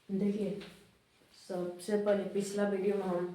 देखिए, सबसे पहले पिछला वीडियो में हम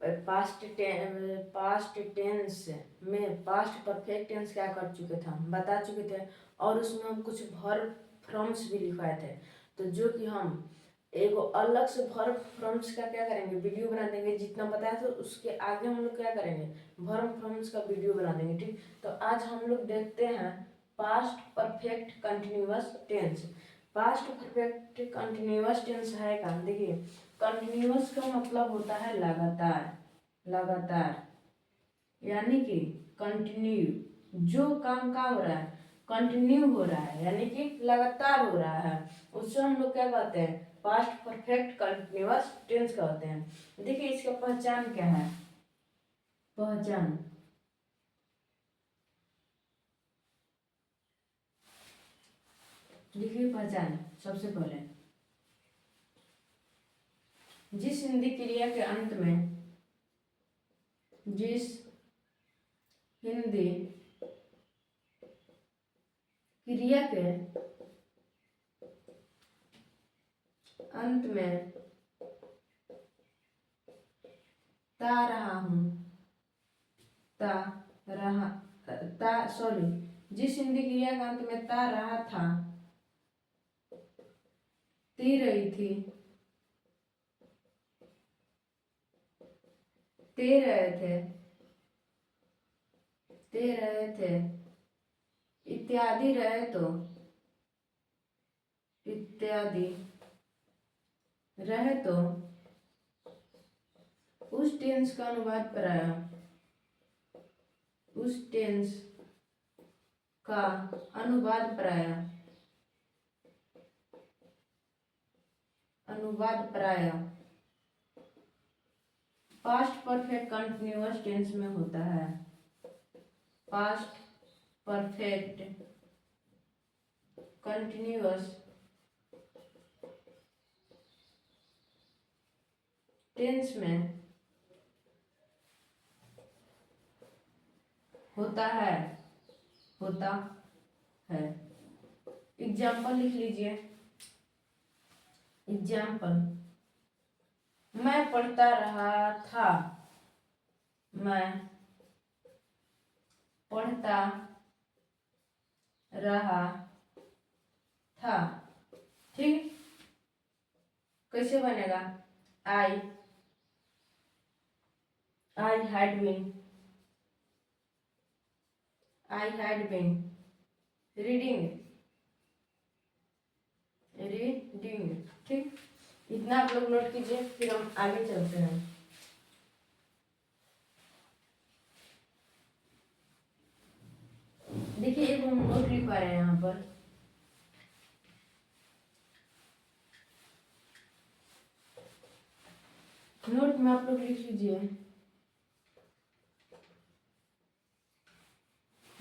पास्ट टेंस में पास्ट परफेक्ट टेंस क्या कर चुके थे, हम बता चुके थे। और उसमें हम कुछ वर्ब फ्रॉम्स भी लिखवाए थे। तो जो कि हम एक अलग से वर्ब फ्रॉम्स का क्या करेंगे, वीडियो बना देंगे। जितना बताया था उसके आगे हम लोग क्या करेंगे, वर्ब फ्रॉम्स का वीडियो बना देंगे। ठीक, तो आज हम लोग देखते हैं past perfect continuous tense. Past perfect continuous tense है का, देखिए कंटिन्यूअस का मतलब होता है लगातार। लगातार यानी कि कंटिन्यू, जो काम का हो रहा है कंटिन्यू हो रहा है, यानी कि लगातार हो रहा है, उससे हम लोग क्या कहते हैं, पास्ट परफेक्ट कंटिन्यूअस टेंस कहते हैं। देखिए इसका पहचान क्या है, पहचान देखिए, पहचान सबसे पहले जिस हिंदी क्रिया के अंत में, जिस हिंदी क्रिया के अंत में ता रहा हूँ, ता रहा ता सॉरी जिस हिंदी क्रिया के अंत में ता रहा था, ती रही थी, ते रहे थे, ते रहे थे, इत्यादि रहे तो, इत्यादि रहे तो, उस टेंस का अनुवाद पराया, उस टेंस का अनुवाद पराया, अनुवाद पराया पास्ट परफेक्ट कंटिन्यूअस टेंस में होता है। पास्ट परफेक्ट कंटिन्यूअस टेंस में होता है, होता है। एग्जाम्पल लिख लीजिए। एग्जाम्पल, मैं पढ़ता रहा था, मैं पढ़ता रहा था। ठीक, कैसे बनेगा, I had been, I had been reading, reading. ठीक, इतना आप लोग नोट कीजिए, फिर हम आगे चलते हैं। देखिए एक हम नोट लिखवा रहे हैं यहाँ पर। नोट में आप लोग लिख लीजिए,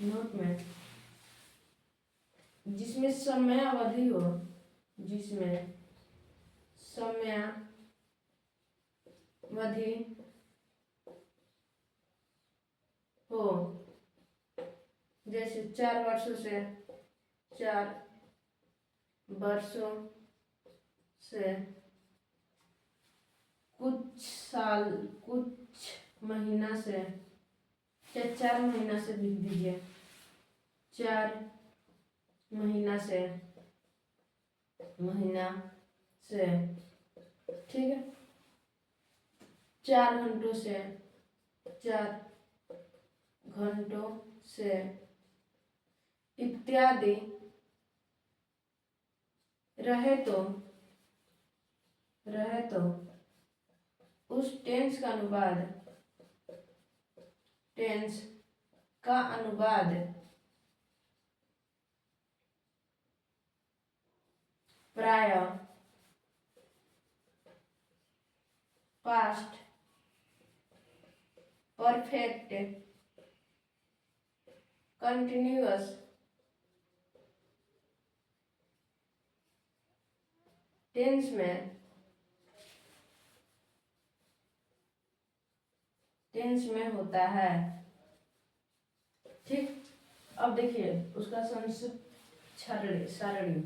नोट में जिसमें समय अवधि हो, जिसमें समय अवधि हो, जैसे 4 वर्षों से, 4 वर्षों से, कुछ साल, कुछ महीना से, 4 महीना से लिख दीजिए, 4 महीना से, महीना से। ठीक है, 4 घंटों से, 4 घंटों से, इत्यादि रहे तो, रहे तो, उस टेंस का अनुवाद, टेंस का अनुवाद प्राय पास्ट परफेक्ट कंटिन्यूअस टेंस में होता है। ठीक, अब देखिए उसका संक्षिप्त सारणी,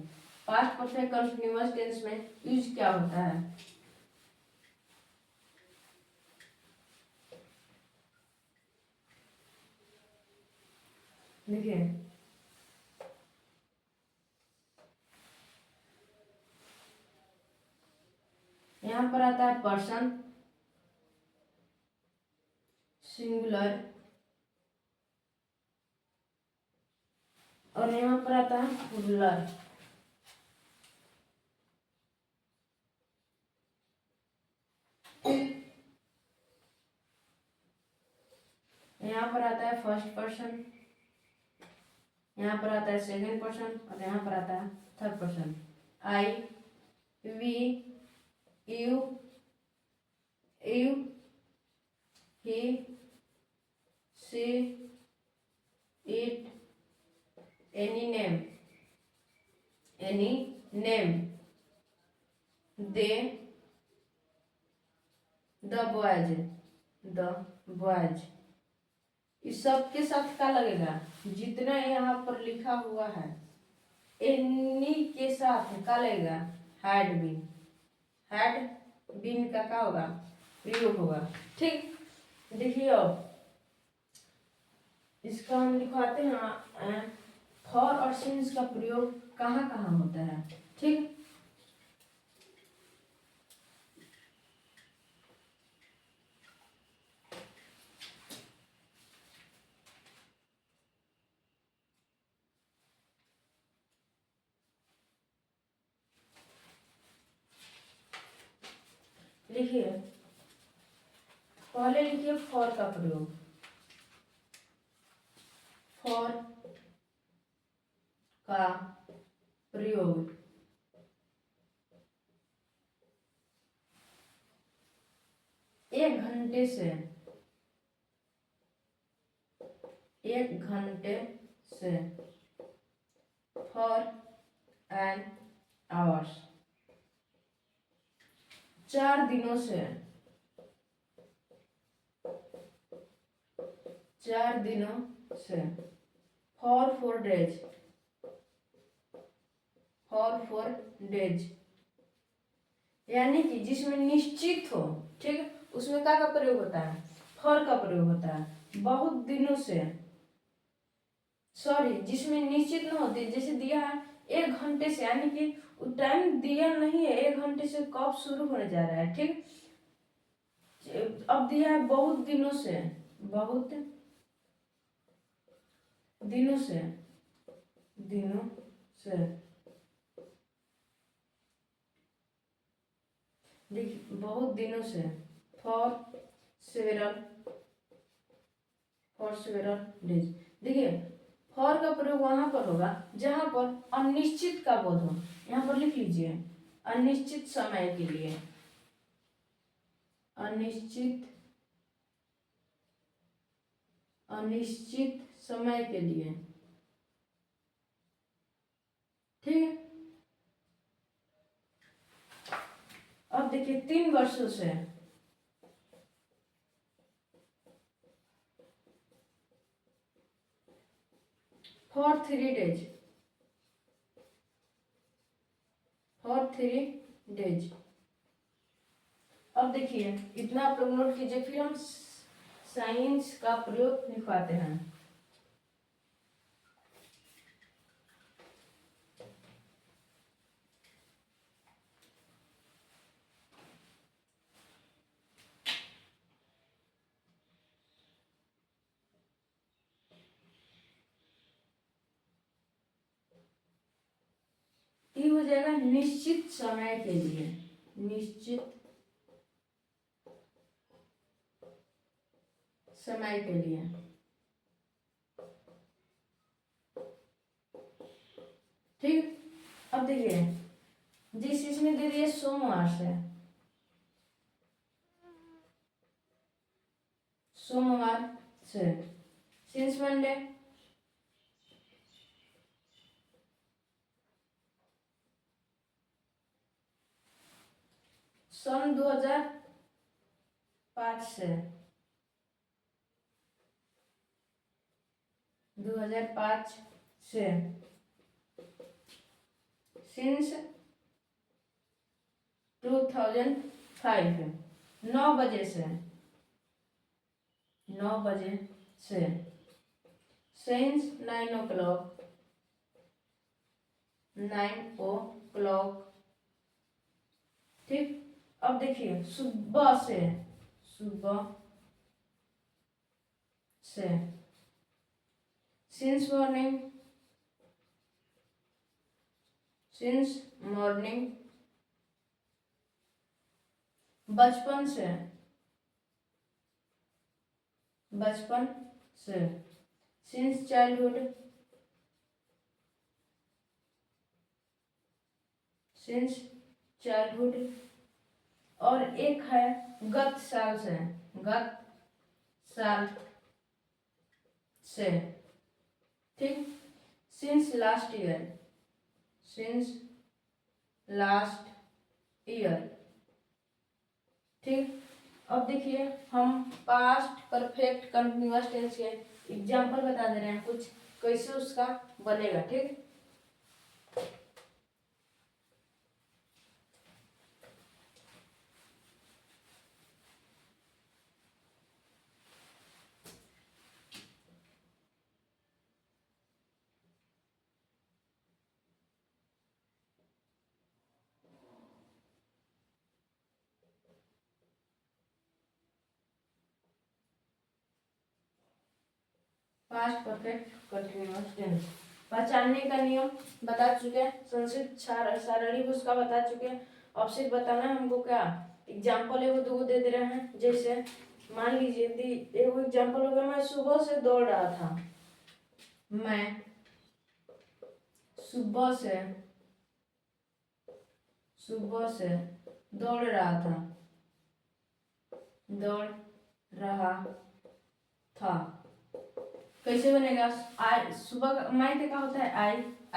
पास्ट परफेक्ट कंटिन्यूअस टेंस में यूज क्या होता है? देखिए, यहाँ पर आता है पर्सन सिंगुलर और यहाँ पर आता है प्लूरल। यहाँ पर आता है फर्स्ट पर्सन, यहाँ पर आता है सेकंड पर्सन और यहाँ पर आता है third person. I, we, you, he, she, it, any name, they, the boys. इस सब के साथ क्या लगेगा? जितना यहाँ पर लिखा हुआ है एनी के साथ क्या लगेगा? हैड बीन का क्या होगा? प्रयोग होगा। ठीक, देखिए अब इसका हम लिखवाते हैं फॉर और सिंस का प्रयोग कहाँ कहाँ होता है। ठीक, लिखिए, पहले लिखिए फॉर का प्रयोग। फॉर का प्रयोग 1 घंटे से 1 घंटे से फॉर एन आवर्स 4 दिनों से 4 दिनों से फॉर 4 डेज 4 डेज, यानी कि जिसमें निश्चित हो। ठीक, उसमें क्या का प्रयोग होता है? फॉर का प्रयोग होता है। बहुत दिनों से, सॉरी, जिसमें निश्चित न होती, जैसे दिया है 1 घंटे से, यानी कि टाइम दिया नहीं है 1 घंटे से कब शुरू होने जा रहा है। ठीक, अब दिया है बहुत दिनों से, बहुत दिनों से देखिए, बहुत दिनों से फॉर सेवेरल डेज। देखिए, फॉर का प्रयोग वहां पर होगा जहां पर अनिश्चित का बोध हो। यहाँ पर लिख लीजिए, अनिश्चित समय के लिए, अनिश्चित समय के लिए। ठीक है, अब देखिए 3 वर्षों से, फॉर 3 डेज। अब देखिए, इतना आप लोग नोट कीजिए, फिर हम साइंस का प्रयोग लिखवाते हैं। ये हो जाएगा निश्चित समय के लिए, निश्चित समय के लिए। ठीक, अब देखिए, जिस इसमें दे दिए सोमवार से, सिंस मंडे, सन 2005 से, 2005 से सिंस 2005, 9 बजे से, 9 बजे से, सिंस 9 o'clock, 9 o'clock। ठीक, अब देखिए सुबह से, सुबह से, सिंस मॉर्निंग, सिंस मॉर्निंग। बचपन से, बचपन से, सिंस चाइल्डहुड, सिंस चाइल्डहुड। और एक है गत साल से, गत साल से। ठीक, since last year, since last year. ठीक, अब देखिए हम पास्ट परफेक्ट कंटिन्यूअस टेंस के एग्जाम्पल बता दे रहे हैं कुछ, कैसे उसका बनेगा। ठीक, पास्ट परफेक्ट कंटिन्यूअस टेंस पहचानने का नियम बता चुके हैं, संक्षिप्त सारणी उसका बता चुके हैं। अब सिर्फ बताना है हमको क्या, एग्जाम्पल एगो दो दे दे रहे हैं। जैसे मान लीजिए एगो एग्जाम्पल हो गया, मैं सुबह से दौड़ रहा था, मैं सुबह से, सुबह से दौड़ रहा था, दौड़ रहा था। कैसे बनेगा, आई सुबह का मैं क्या होता है, आई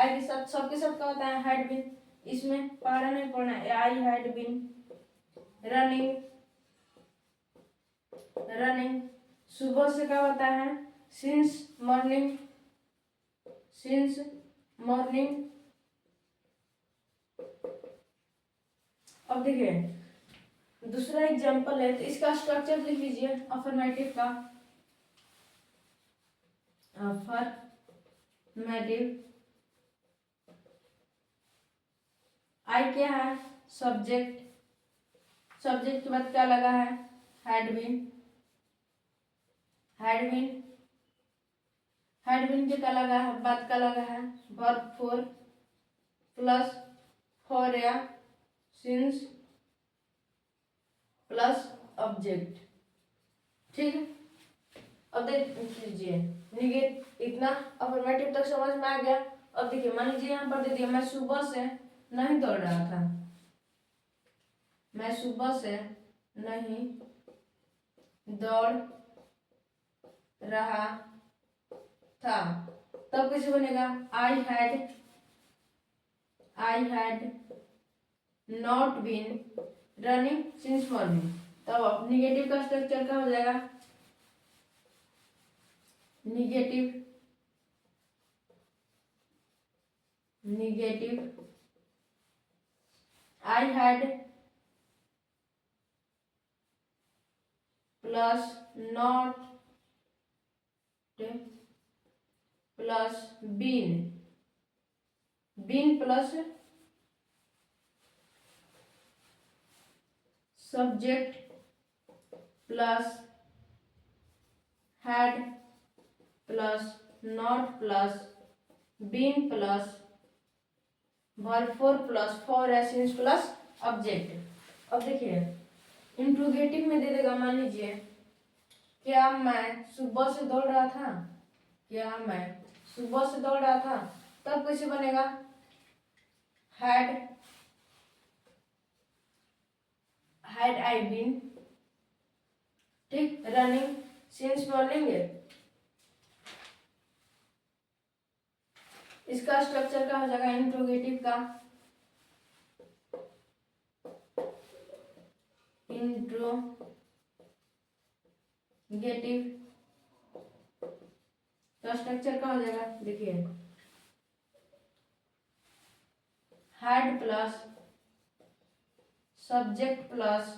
के साथ सबके साथ क्या होता है, हैड बीन। इसमें पढ़ना नहीं पढ़ना है, I had been running, running. सुबह से क्या होता है, सिंस मॉर्निंग, सिंस मॉर्निंग। अब देखिए दूसरा एग्जांपल है, तो इसका स्ट्रक्चर लिख लीजिए अफर्मेटिव का। अफर्मेटिव, आई क्या है, सब्जेक्ट, सब्जेक्ट के बाद क्या लगा है, had been, had been, had been के क्या लगा है, बाद का लगा है वर्ब फोर प्लस फॉर या सिंस प्लस ऑब्जेक्ट। ठीक है, अब देख लीजिए निगेट, इतना अफर्मेटिव तक समझ में आ गया। अब देखिए मान लीजिए यहाँ पर दे दिया, मैं सुबह से नहीं दौड़ रहा था, मैं सुबह से नहीं दौड़ रहा था, तब कैसे बनेगा, I had not been running since morning. तब अब निगेटिव का स्ट्रक्चर क्या हो जाएगा, negative, negative, I had plus not plus been, been plus subject plus had plus not plus been plus verb four plus for since plus object. अब देखिए interrogative में दे देगा, मान लीजिए क्या मैं सुबह से दौड़ रहा था, क्या मैं सुबह से दौड़ रहा था, तब कैसे बनेगा, हैड आई बीन, ठीक, रनिंग सिंस मॉर्निंग। इसका स्ट्रक्चर क्या हो जाएगा इंट्रोगेटिव का, इंट्रोगेटिव का स्ट्रक्चर क्या हो जाएगा, देखिए had plus subject plus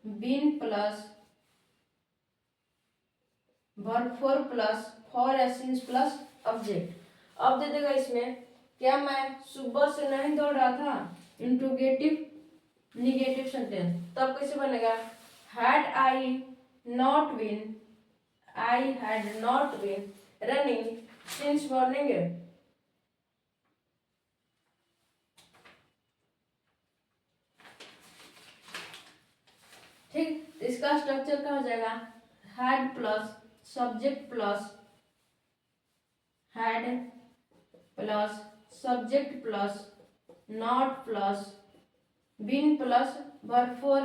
been plus verb four plus for since plus object. अब दे देगा इसमें, क्या मैं सुबह से नहीं दौड़ रहा था, इंट्रोगेटिव निगेटिव सेंटेंस, तब कैसे बनेगा, had I not been, I had not been running since morning. ठीक, इसका स्ट्रक्चर क्या हो जाएगा, had plus subject plus had plus subject plus not plus been plus verb four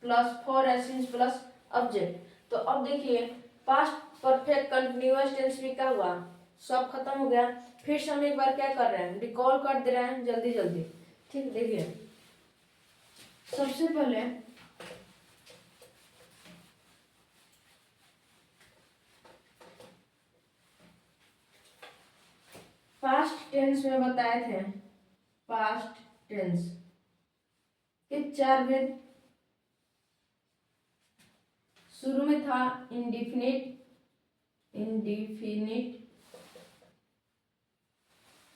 plus for since plus object. तो अब देखिए past perfect continuous tense भी क्या हुआ, सब खत्म हो गया। फिर से हम एक बार क्या कर रहे हैं, रिकॉल कर दे रहे हैं जल्दी जल्दी। ठीक, देखिए सबसे पहले पास्ट टेंस में बताए थे, पास्ट टेंस के चार भेद। शुरू में था इंडिफिनिट, इंडिफिनिट,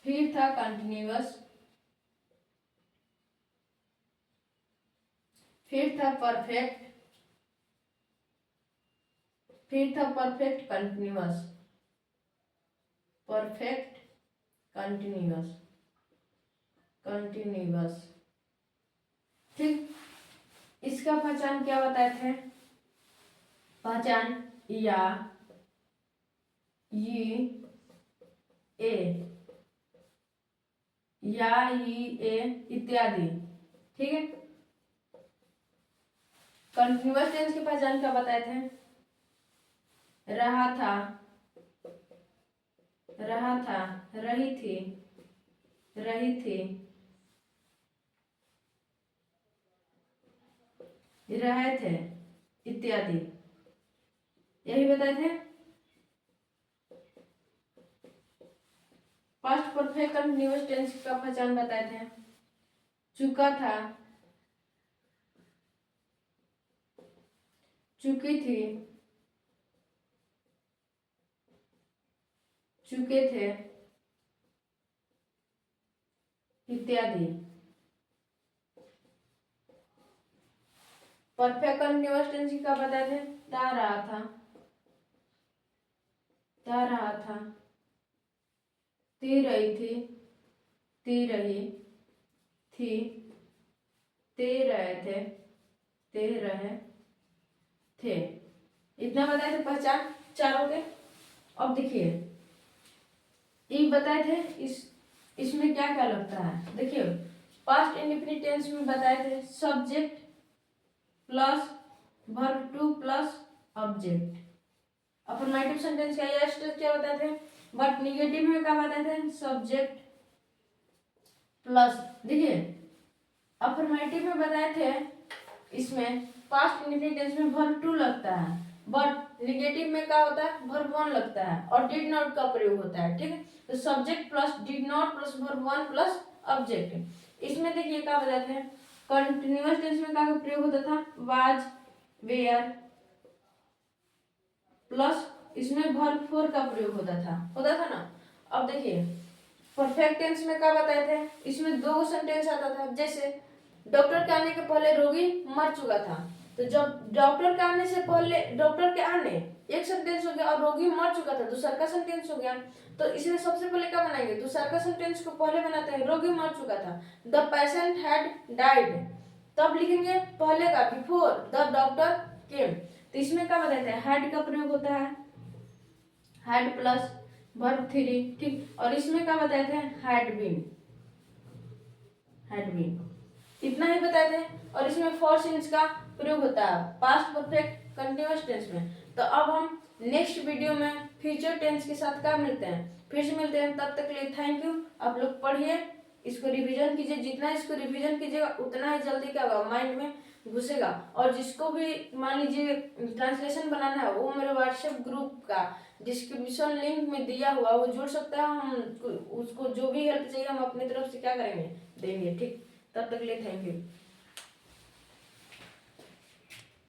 फिर था कंटिन्यूअस, फिर था परफेक्ट, फिर था perfect continuous, perfect continuous, continuous. ठीक, इसका पहचान क्या बताए थे, पहचान या ये ए, या ये इत्यादि। ठीक है, कंटिन्यूअस टेंस की पहचान क्या बताए थे, रहा था, रहा था, रही थी, रही थी, रहे थे इत्यादि, यही बताए थे। पास्ट परफेक्ट कंटिन्यूअस टेंस का पहचान बताए थे, चुका था, चुकी थी, चुके थे इत्यादि। परफेक्ट कंटिन्यूअस टेंस का बताए थे, ता रहा था, ता रहा था, ती रही थी, ती रही थी, ते रहे थे, ते रहे थे। इतना बताए थे पहचान चारों के। अब देखिए ये बताए थे, इसमें क्या क्या लगता है, देखिए पास्ट इंडेफिनिट टेंस में बताए थे subject plus verb two plus object. Affirmative sentence का यह स्ट्रक्चर बताए थे, बट निगेटिव में क्या बताए थे, सब्जेक्ट प्लस, देखिए अफर्मेटिव में बताए थे इसमें पास्ट इंडेफिनिट टेंस में वर्ब टू लगता है, बट निगेटिव में क्या होता है, वर्ब वन लगता है और डिड नॉट का प्रयोग होता है। ठीक है, तो subject plus did not plus verb one plus object. इसमें देखिए क्या बताते हैं, कंटिन्यूअस टेंस में क्या का प्रयोग होता था, वाज, वेयर प्लस इसमें वर्ब फोर का प्रयोग होता था ना। अब देखिए परफेक्ट टेंस में क्या बताए थे, इसमें दो सेंटेंस आता था, जैसे डॉक्टर के आने के पहले रोगी मर चुका था, तो जब डॉक्टर के आने से पहले, डॉक्टर के आने एक सेंटेंस हो गया और रोगी मर चुका था दूसरा का सेंटेंस हो गया। तो इसमें सबसे पहले क्या बनाएंगे, दूसरा का सेंटेंस को पहले बनाते हैं, रोगी मर चुका था, द पेशेंट हैड डाइड, तब लिखेंगे पहले का बिफोर द डॉक्टर केम। तो इसमें क्या बताते हैं, हैड का प्रयोग होता है, हैड प्लस वर्ब थ्री। ठीक, और इसमें क्या बताए थे, हैड बीन, हैड बीन, इतना ही बताए थे। और इसमें फॉर सिंस का प्रयोग होता है पास्ट परफेक्ट कंटिन्यूअस टेंस में। तो अब हम नेक्स्ट वीडियो में फ्यूचर टेंस के साथ क्या मिलते हैं, फिर से मिलते हैं, तब तक के लिए थैंक यू। आप लोग पढ़िए, इसको रिवीजन कीजिए, जितना इसको रिवीजन कीजिएगा उतना ही जल्दी क्या होगा, माइंड में घुसेगा। और जिसको भी मान लीजिए ट्रांसलेशन बनाना है, वो मेरे व्हाट्सएप ग्रुप का डिस्क्रिप्शन लिंक में दिया हुआ वो जुड़ सकता है। हम उसको जो भी हेल्प चाहिए हम अपनी तरफ से क्या करेंगे, देंगे। ठीक, तब तक के लिए थैंक यू।